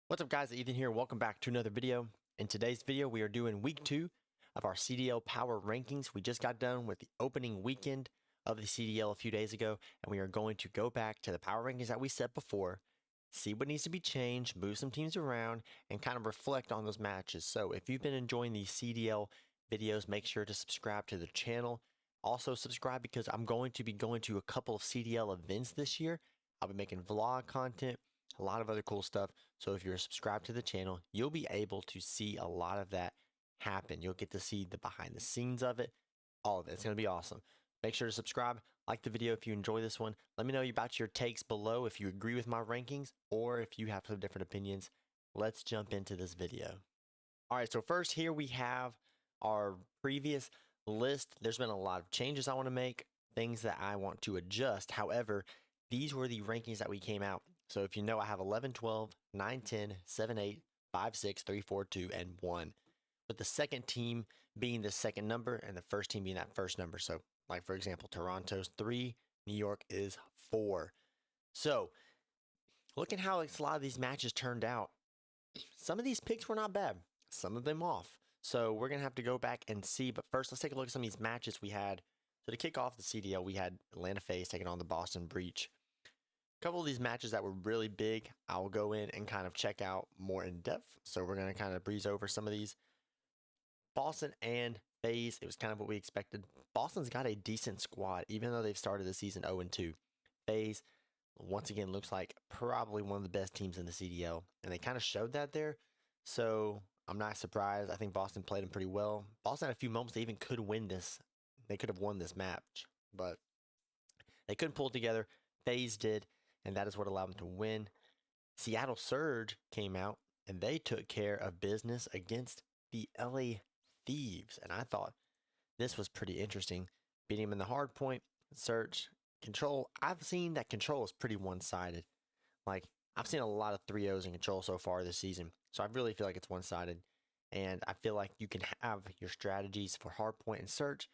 What's up guys, Ethan here. Welcome back to another video. In today's video, we are doing week 2 of our CDL power rankings. We just got done with the opening weekend of the CDL a few days ago, and we are going to go back to the power rankings that we set before, see what needs to be changed, move some teams around, and kind of reflect on those matches. So if you've been enjoying these CDL videos, make sure to subscribe to the channel. Also subscribe because I'm going to be going to a couple of CDL events this year. I'll be making vlog content, a lot of other cool stuff. So if you're subscribed to the channel, you'll be able to see a lot of that happen. You'll get to see the behind the scenes of it, all of it. It's going to be awesome. Make sure to subscribe, like the video if you enjoy this one. Let me know about your takes below if you agree with my rankings or if you have some different opinions. Let's jump into this video. All right, so first here we have our previous list. There's been a lot of changes I want to make, things that I want to adjust. However, these were the rankings that we came out. So if you know, I have 11, 12, 9, 10, 7, 8, 5, 6, 3, 4, 2, and 1. With the second team being the second number and the first team being that first number. So like, for example, Toronto's 3, New York is 4. So looking how a lot of these matches turned out, some of these picks were not bad. Some of them off. So we're going to have to go back and see. But first, let's take a look at some of these matches we had. So to kick off the CDL, we had Atlanta FaZe taking on the Boston Breach. A couple of these matches that were really big, I'll go in and kind of check out more in depth. So we're going to kind of breeze over some of these. Boston and FaZe, it was kind of what we expected. Boston's got a decent squad, even though they've started the season 0-2. FaZe, once again, looks like probably one of the best teams in the CDL. And they kind of showed that there. So I'm not surprised. I think Boston played them pretty well. Boston had a few moments they even could win this. They could have won this match, but they couldn't pull it together. FaZe did, and that is what allowed them to win. Seattle Surge came out, and they took care of business against the LA Thieves. And I thought this was pretty interesting. Beating them in the hard point, Surge, Control. I've seen that Control is pretty one-sided. Like, I've seen a lot of 3-0s in Control so far this season. So I really feel like it's one-sided. And I feel like you can have your strategies for hardpoint and search.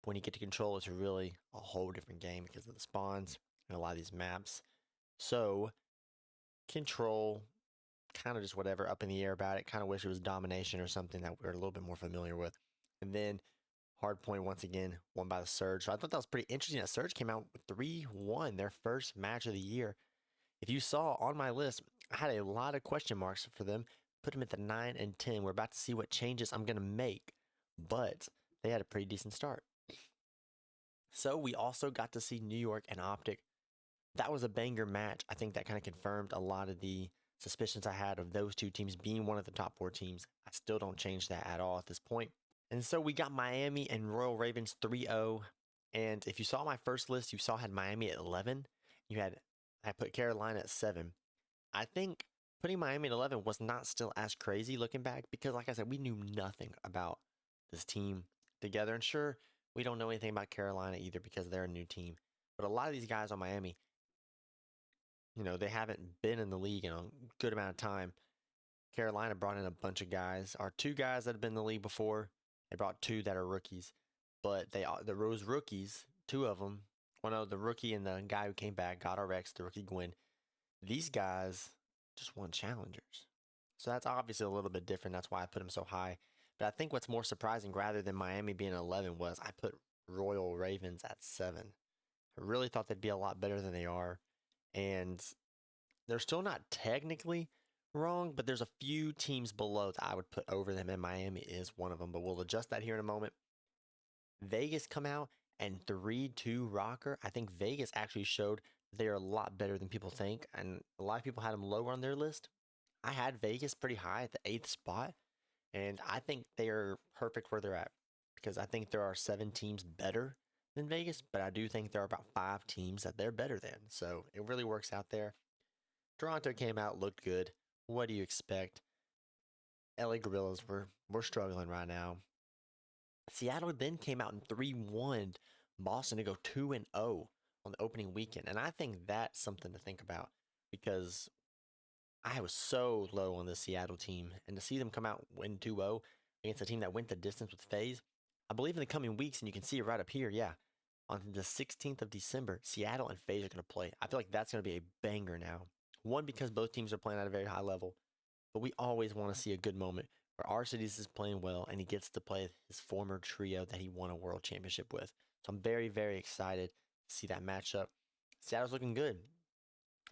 But when you get to Control, it's really a whole different game because of the spawns and a lot of these maps. So Control, kind of just whatever, up in the air about it. Kind of wish it was Domination or something that we're a little bit more familiar with. And then hardpoint, once again, won by the Surge. So I thought that was pretty interesting that Surge came out with 3-1, their first match of the year. If you saw on my list, I had a lot of question marks for them. Put them at the 9 and 10. We're about to see what changes I'm going to make, but they had a pretty decent start. So we also got to see New York and Optic. That was a banger match. I think that kind of confirmed a lot of the suspicions I had of those two teams being one of the top 4 teams. I still don't change that at all at this point. And so we got Miami and Royal Ravens 3-0. And if you saw my first list, you saw I had Miami at 11. I put Carolina at 7. I think putting Miami at 11 was not still as crazy looking back because, like I said, we knew nothing about this team together. And sure, we don't know anything about Carolina either because they're a new team. But a lot of these guys on Miami, you know, they haven't been in the league in a good amount of time. Carolina brought in a bunch of guys. Our 2 guys that have been in the league before, they brought 2 that are rookies. But those rookies, 2 of them, one of the rookie and the guy who came back, God RX, the rookie Gwen, these guys just won challengers. So that's obviously a little bit different. That's why I put them so high. But I think what's more surprising rather than Miami being 11 was I put Royal Ravens at 7. I really thought they'd be a lot better than they are. And they're still not technically wrong, but there's a few teams below that I would put over them, and Miami is one of them. But we'll adjust that here in a moment. Vegas come out and 3-2 rocker. I think Vegas actually showed they're a lot better than people think, and a lot of people had them lower on their list. I had Vegas pretty high at the 8th spot, and I think they are perfect where they're at because I think there are 7 teams better than Vegas, but I do think there are about 5 teams that they're better than. So it really works out there. Toronto came out, looked good. What do you expect? LA Gorillas, we're struggling right now. Seattle then came out and 3-1 Boston to go 2-0 on the opening weekend. And I think that's something to think about because I was so low on the Seattle team. And to see them come out win 2-0 against a team that went the distance with FaZe, I believe in the coming weeks, and you can see it right up here, yeah, on the 16th of December, Seattle and FaZe are going to play. I feel like that's going to be a banger now. One, because both teams are playing at a very high level. but we always want to see a good moment where Arcides is playing well and he gets to play his former trio that he won a world championship with. So I'm very, very excited to see that matchup. Seattle's looking good.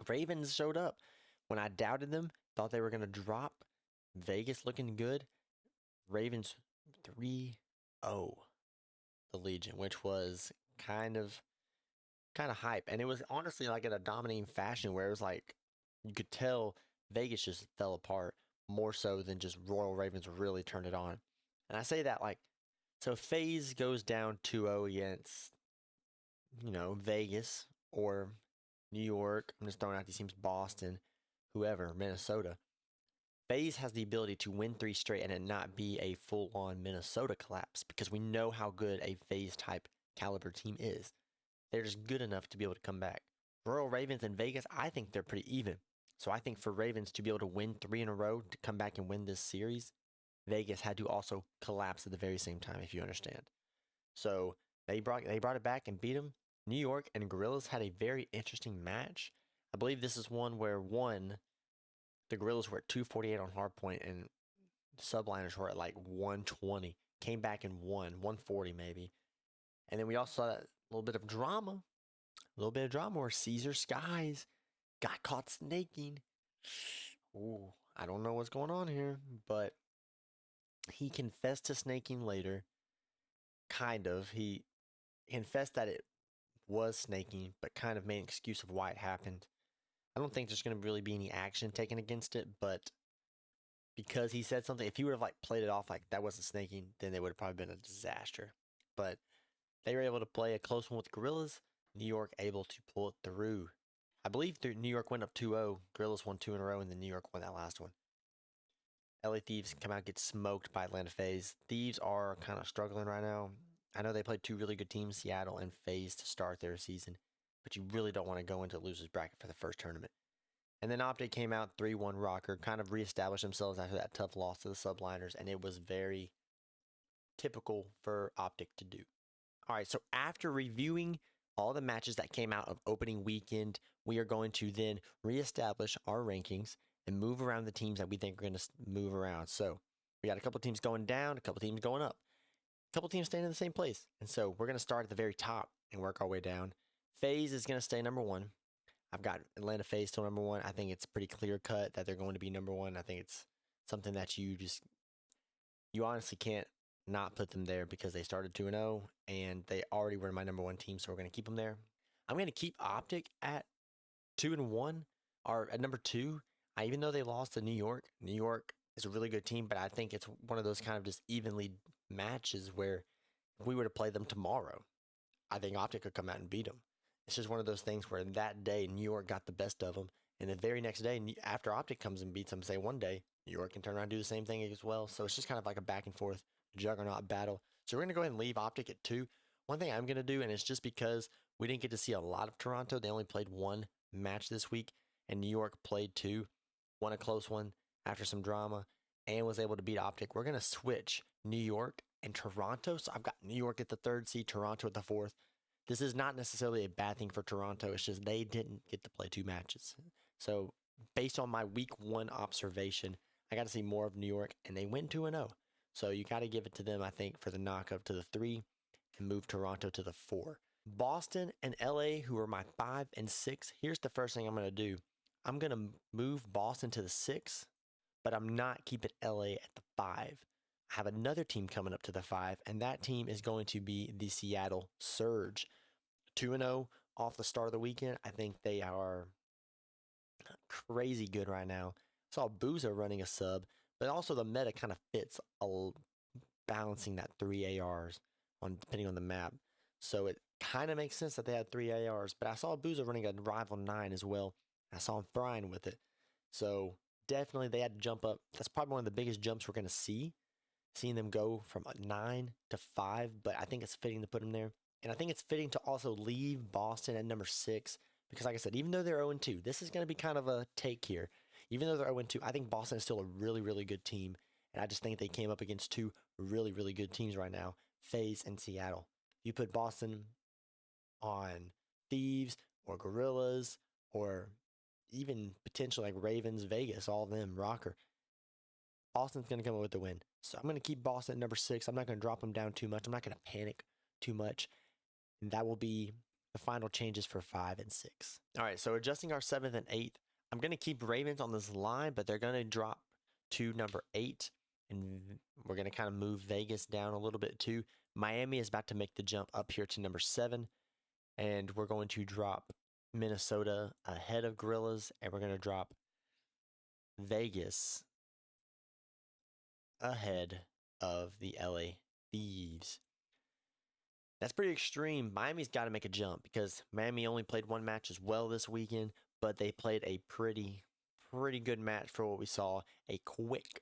Ravens showed up when I doubted them, thought they were going to drop. Vegas looking good. Ravens 3-0 the Legion, which was kind of hype. And it was honestly like in a dominating fashion where it was like you could tell Vegas just fell apart more so than just Royal Ravens really turned it on. And I say that like, so FaZe goes down 2-0 against, Vegas or New York. I'm just throwing out these teams, Boston, whoever, Minnesota. FaZe has the ability to win 3 straight and it not be a full-on Minnesota collapse because we know how good a FaZe type caliber team is. They're just good enough to be able to come back. Royal Ravens and Vegas, I think they're pretty even. So I think for Ravens to be able to win 3 in a row to come back and win this series, Vegas had to also collapse at the very same time, if you understand. So they brought it back and beat them. New York and Gorillas had a very interesting match. I believe this is one where the Gorillas were at 248 on hardpoint and subliners were at like 120. Came back and won 140 maybe. And then we also saw that little bit of drama where Caesar Skies got caught snaking. Ooh, I don't know what's going on here, but he confessed to snaking later. Kind of. He confessed that it was snaking, but kind of made an excuse of why it happened. I don't think there's going to really be any action taken against it, but because he said something, if he would have like played it off like that wasn't snaking, then it would have probably been a disaster. But they were able to play a close one with Gorillas. New York able to pull it through. I believe New York went up 2-0. Gorillas won 2 in a row, and then New York won that last one. LA Thieves come out, get smoked by Atlanta FaZe. Thieves are kind of struggling right now. I know they played 2 really good teams, Seattle and FaZe, to start their season, but you really don't want to go into losers bracket for the first tournament. And then Optic came out 3-1 Rocker, kind of reestablished themselves after that tough loss to the subliners, and it was very typical for Optic to do. All right, so after reviewing all the matches that came out of opening weekend, we are going to then reestablish our rankings and move around the teams that we think are going to move around. So we got a couple teams going down, a couple teams going up, a couple teams staying in the same place. And so we're going to start at the very top and work our way down. FaZe is going to stay number 1. I've got Atlanta FaZe still number 1. I think it's pretty clear cut that they're going to be number 1. I think it's something that you honestly can't not put them there because they started 2-0 and they already were my number 1 team, so we're going to keep them there. I'm going to keep Optic at 2-1 or at number 2. Even though they lost to New York is a really good team, but I think it's one of those kind of just evenly matches where if we were to play them tomorrow, I think Optic could come out and beat them. It's just one of those things where that day New York got the best of them, and the very next day after Optic comes and beats them, say one day New York can turn around and do the same thing as well. So it's just kind of like a back and forth juggernaut battle. So we're going to go ahead and leave Optic at 2. One thing I'm going to do, and it's just because we didn't get to see a lot of Toronto. They only played 1 match this week, and New York played 2, won a close one after some drama, and was able to beat Optic. We're going to switch New York and Toronto. So I've got New York at the 3rd seed, Toronto at the 4th. This is not necessarily a bad thing for Toronto. It's just they didn't get to play 2 matches. So based on my week 1 observation, I got to see more of New York, and they went 2-0. So you got to give it to them, I think, for the knock up to the 3 and move Toronto to the 4. Boston and LA, who are my 5 and 6, here's the first thing I'm going to do. I'm going to move Boston to the 6, but I'm not keeping LA at the 5. I have another team coming up to the 5, and that team is going to be the Seattle Surge. 2-0 off the start of the weekend. I think they are crazy good right now. Saw Booza running a sub, but also the meta kind of fits balancing that 3 ARs depending on the map. So it kind of makes sense that they had 3 ARs, but I saw Booza running a rival 9 as well. I saw him frying with it. So definitely they had to jump up. That's probably one of the biggest jumps we're going to see, seeing them go from 9 to 5, but I think it's fitting to put them there. And I think it's fitting to also leave Boston at number 6 because, like I said, even though they're 0-2, this is going to be kind of a take here. Even though they're 0-2, I think Boston is still a really, really good team. And I just think they came up against 2 really, really good teams right now, FaZe and Seattle. You put Boston on Thieves or Gorillas or even potentially like Ravens, Vegas, all of them, Rocker. Boston's going to come in with the win. So I'm going to keep Boston at number 6. I'm not going to drop them down too much. I'm not going to panic too much. And that will be the final changes for 5 and 6. All right, so adjusting our 7th and 8th, I'm going to keep Ravens on this line, but they're going to drop to number 8. And we're going to kind of move Vegas down a little bit too. Miami is about to make the jump up here to number 7. And we're going to drop Minnesota ahead of Gorillas. And we're going to drop Vegas ahead of the LA Thieves. That's pretty extreme. Miami's got to make a jump because Miami only played one match as well this weekend, but they played a pretty good match for what we saw. A quick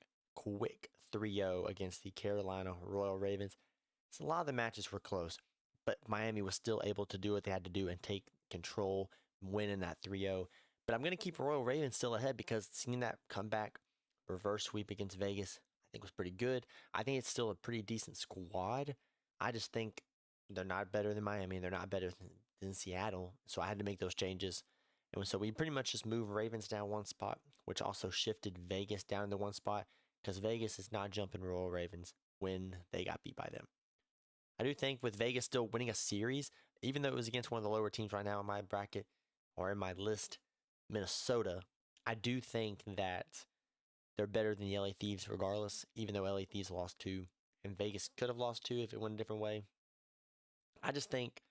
3-0 against the Carolina Royal Ravens. So a lot of the matches were close, but Miami was still able to do what they had to do and take control, winning that 3-0. But I'm going to keep Royal Ravens still ahead because seeing that comeback reverse sweep against Vegas, I think was pretty good. I think it's still a pretty decent squad. I just think they're not better than Miami, and they're not better than Seattle. So I had to make those changes. And so we pretty much just moved Ravens down one spot, which also shifted Vegas down to one spot because Vegas is not jumping Royal Ravens when they got beat by them. I do think with Vegas still winning a series, even though it was against one of the lower teams right now in my bracket or in my list, Minnesota, I do think that they're better than the LA Thieves regardless, even though LA Thieves lost 2 and Vegas could have lost 2 if it went a different way. I just think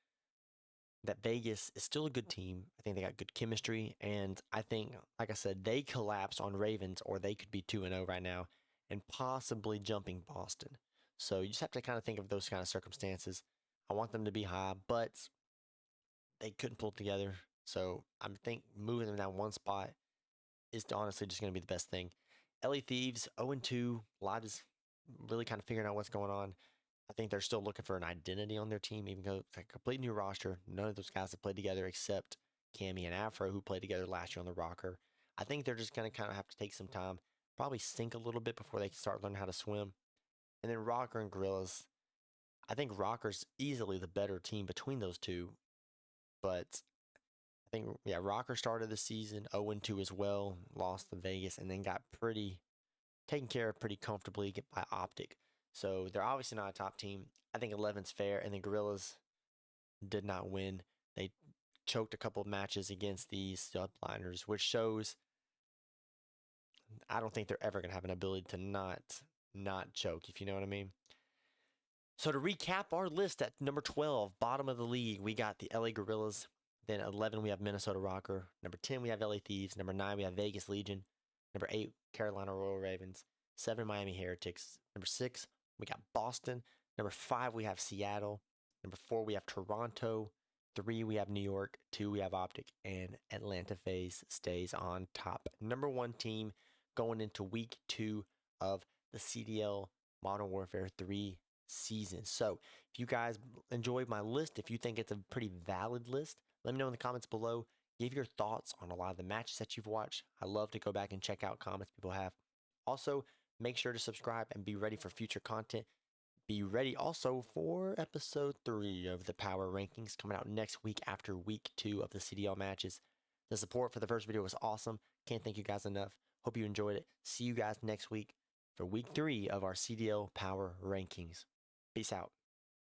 that Vegas is still a good team. I think they got good chemistry, and I think, like I said, they collapse on Ravens, or they could be 2-0 right now and possibly jumping Boston. So you just have to kind of think of those kind of circumstances. I want them to be high, but they couldn't pull it together. So I think moving them down one spot is honestly just going to be the best thing. LA Thieves 0-2. Lot is really kind of figuring out what's going on. I think they're still looking for an identity on their team, even though it's a complete new roster. None of those guys have played together except Cammy and Afro, who played together last year on the rocker. I think they're just going to kind of have to take some time, probably sink a little bit before they can start learning how to swim. And then Rocker and Gorillas. I think Rocker's easily the better team between those two. But I think, yeah, Rocker started the season 0-2 as well, lost to Vegas, and then got taken care of pretty comfortably by Optic. So they're obviously not a top team. I think 11's fair, and the Gorillas did not win. They choked a couple of matches against the subliners, which shows I don't think they're ever going to have an ability to not choke, if you know what I mean. So to recap our list at number 12, bottom of the league, we got the LA Gorillas. Then 11, we have Minnesota Rocker. Number 10, we have LA Thieves. Number 9, we have Vegas Legion. Number 8, Carolina Royal Ravens. 7, Miami Heretics. Number 6, we got Boston. Number 5, we have Seattle. Number 4, we have Toronto. 3, we have New York. 2, we have Optic. And Atlanta FaZe stays on top. Number 1 team going into week 2 of the CDL Modern Warfare 3 season. So if you guys enjoyed my list, if you think it's a pretty valid list, let me know in the comments below. Give your thoughts on a lot of the matches that you've watched. I love to go back and check out comments people have. Also, make sure to subscribe and be ready for future content. Be ready also for episode 3 of the Power Rankings coming out next week after week 2 of the CDL matches. The support for the first video was awesome. Can't thank you guys enough. Hope you enjoyed it. See you guys next week for week 3 of our CDL Power Rankings. Peace out.